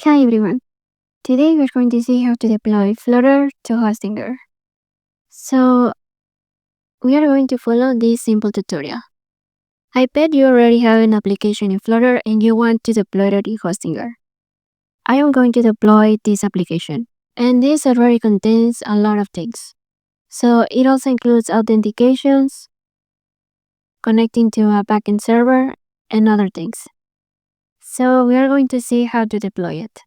Hi everyone. Today we're going to see how to deploy Flutter to Hostinger. So we are going to follow this simple tutorial. I bet you already have an application in Flutter and you want to deploy it in Hostinger. I am going to deploy this application, and this already contains a lot of things. So it also includes authentications, connecting to a backend server, and other things. So we are going to see how to deploy it.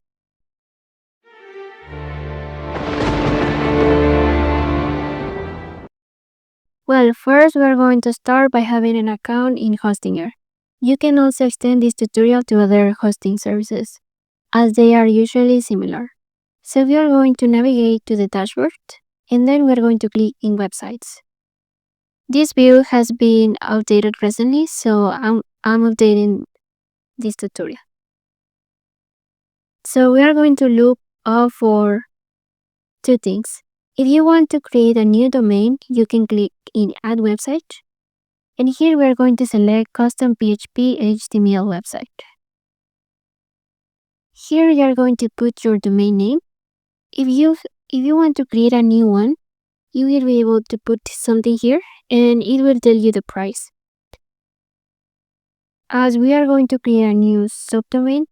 Well, first we are going to start by having an account in Hostinger. You can also extend this tutorial to other hosting services, as they are usually similar. So we are going to navigate to the dashboard, and then we are going to click in websites. This view has been updated recently, so I'm updating this tutorial. So we are going to look out for two things. If you want to create a new domain, you can click in Add Website. And here we are going to select Custom PHP HTML website. Here you are going to put your domain name. If you want to create a new one, you will be able to put something here and it will tell you the price. As we are going to create a new subdomain,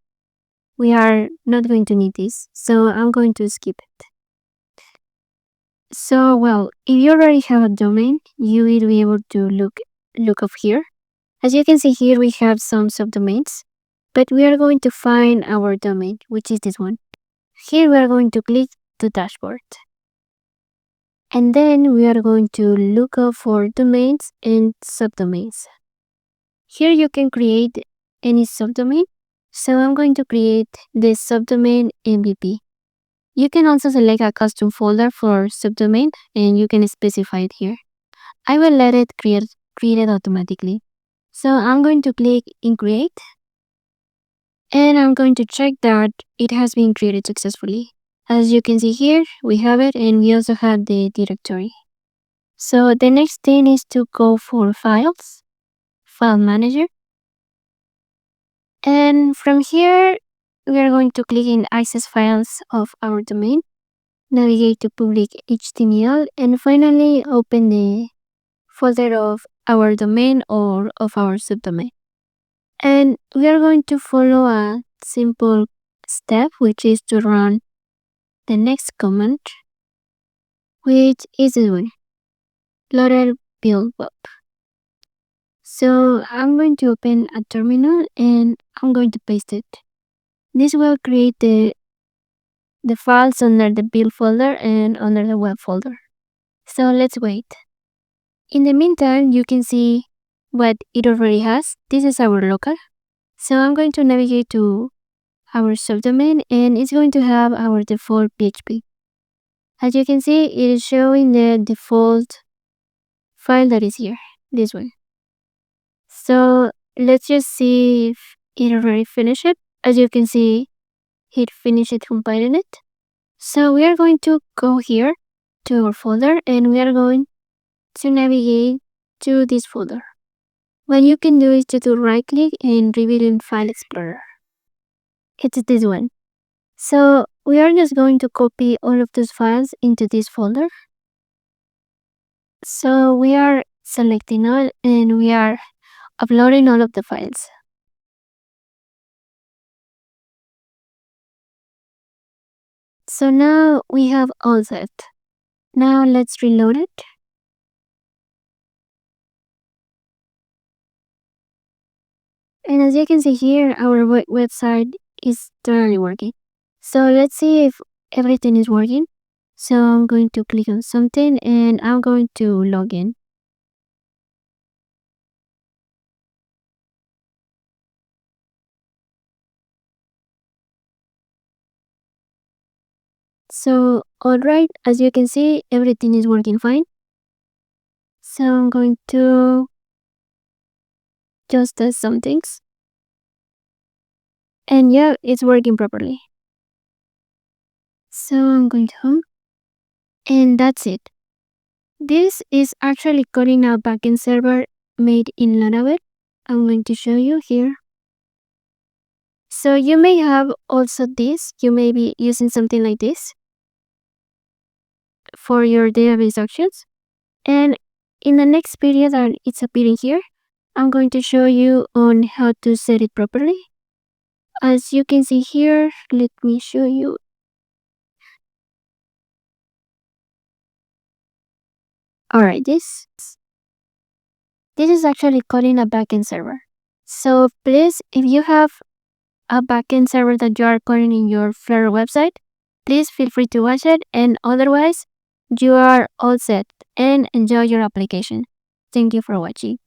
we are not going to need this, so I'm going to skip it. So, well, if you already have a domain, you will be able to look up here. As you can see here, we have some subdomains, but we are going to find our domain, which is this one. Here we are going to click the dashboard. And then we are going to look up for domains and subdomains. Here you can create any subdomain. So I'm going to create the subdomain MVP. You can also select a custom folder for subdomain and you can specify it here. I will let it create it automatically. So I'm going to click in create and I'm going to check that it has been created successfully. As you can see here, we have it and we also have the directory. So the next thing is to go for files, file manager. And from here, we are going to click in access files of our domain, navigate to public HTML, and finally open the folder of our domain or of our subdomain. And we are going to follow a simple step, which is to run the next command, which is this one, Flutter build web. So I'm going to open a terminal and I'm going to paste it. This will create the files under the build folder and under the web folder. So let's wait. In the meantime, you can see what it already has. This is our local. So I'm going to navigate to our subdomain and it's going to have our default PHP. As you can see, it is showing the default file that is here, this one. So let's just see if it already finished it. As you can see, it finished compiling it. So we are going to go here to our folder and we are going to navigate to this folder. What you can do is to do right click and reveal in File Explorer. It's this one. So we are just going to copy all of those files into this folder. So we are selecting all and we are uploading all of the files. So now we have all set. Now let's reload it. And as you can see here, our website is totally working. So let's see if everything is working. So I'm going to click on something and I'm going to log in. So alright, as you can see, everything is working fine. So I'm going to just test some things. And yeah, it's working properly. So I'm going to home. And that's it. This is actually calling a backend server made in Laravel. I'm going to show you here. So you may have also this, you may be using something like this for your database actions. And in the next video that it's appearing here, I'm going to show you on how to set it properly. As you can see here, let me show you. Alright, this is actually calling a backend server. So please, if you have a backend server that you are calling in your Flutter website, please feel free to watch it, and otherwise, you are all set and enjoy your application. Thank you for watching.